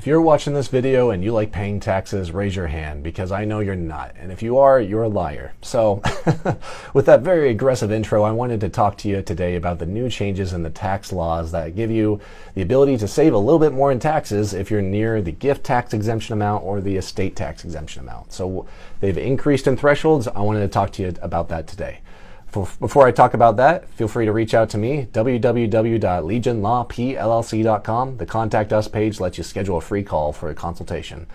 If you're watching this video and you like paying taxes, raise your hand, because I know you're not. And if you are, you're a liar. So with that very aggressive intro, I wanted to talk to you today about the new changes in the tax laws that give you the ability to save a little bit more in taxes if you're near the gift tax exemption amount or the estate tax exemption amount. So they've increased in thresholds. I wanted to talk to you about that today. Before I talk about that, feel free to reach out to me, www.legionlawpllc.com. The Contact Us page lets you schedule a free call for a consultation.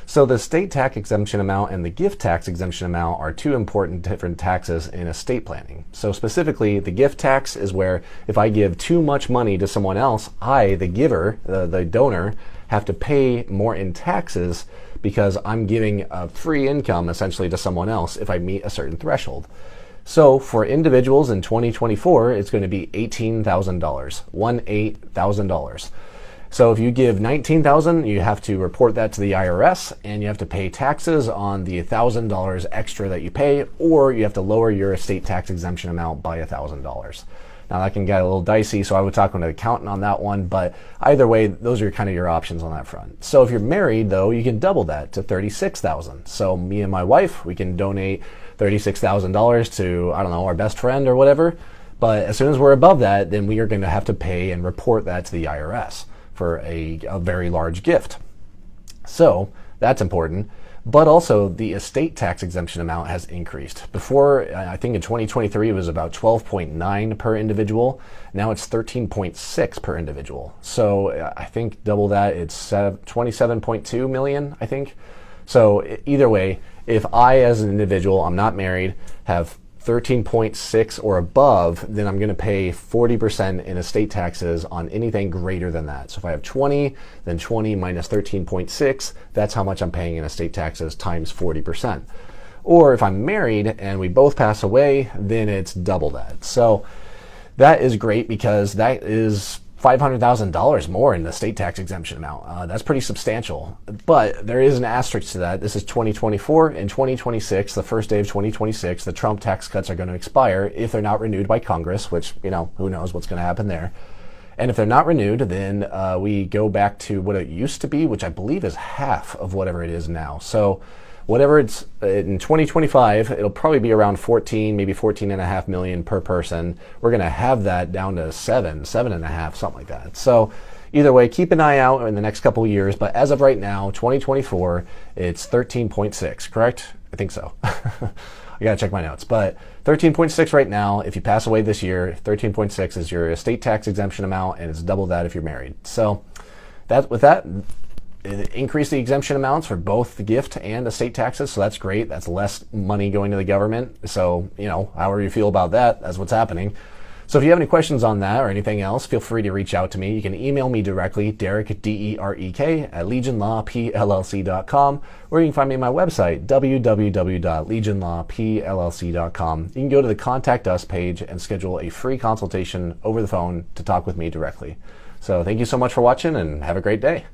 So the estate tax exemption amount and the gift tax exemption amount are two important different taxes in estate planning. So specifically, the gift tax is where if I give too much money to someone else, I, the giver, the donor, have to pay more in taxes because I'm giving a free income essentially to someone else if I meet a certain threshold. So for individuals in 2024, it's going to be $18,000, $18,000. So if you give $19,000, you have to report that to the IRS, and you have to pay taxes on the $1,000 extra that you pay, or you have to lower your estate tax exemption amount by $1,000. Now that can get a little dicey, so I would talk to an accountant on that one, but either way, those are kind of your options on that front. So if you're married, though, you can double that to $36,000. So me and my wife, we can donate $36,000 to, I don't know, our best friend or whatever. But as soon as we're above that, then we are going to have to pay and report that to the IRS for a very large gift. So that's important. But also the estate tax exemption amount has increased. Before, I think in 2023, it was about 12.9 per individual. Now it's 13.6 per individual. So I think double that, it's 27.2 million, I think. So either way, if I, as an individual, I'm not married, have 13.6 or above, then I'm going to pay 40% in estate taxes on anything greater than that. So if I have 20, then 20 minus 13.6, that's how much I'm paying in estate taxes times 40%. Or if I'm married and we both pass away, then it's double that. So that is great because that is $500,000 more in the estate tax exemption amount. That's pretty substantial. But there is an asterisk to that. This is 2024. In 2026, the first day of 2026, the Trump tax cuts are going to expire if they're not renewed by Congress, which, you know, who knows what's going to happen there. And if they're not renewed, then we go back to what it used to be, which I believe is half of whatever it is now. So whatever it's in 2025, it'll probably be around 14, maybe 14.5 million per person. We're going to have that down to 7.5, something like that. So either way, keep an eye out in the next couple of years. But as of right now, 2024, it's 13.6, correct? I think so. I got to check my notes. But 13.6 right now. If you pass away this year, 13.6 is your estate tax exemption amount, and it's double that if you're married. So with that, increase the exemption amounts for both the gift and estate taxes, so that's great. That's less money going to the government. So, you know, however you feel about that, that's what's happening. So if you have any questions on that or anything else, feel free to reach out to me. You can email me directly, Derek, D-E-R-E-K, at legionlawpllc.com, or you can find me on my website, www.legionlawpllc.com. You can go to the Contact Us page and schedule a free consultation over the phone to talk with me directly. So thank you so much for watching, and have a great day.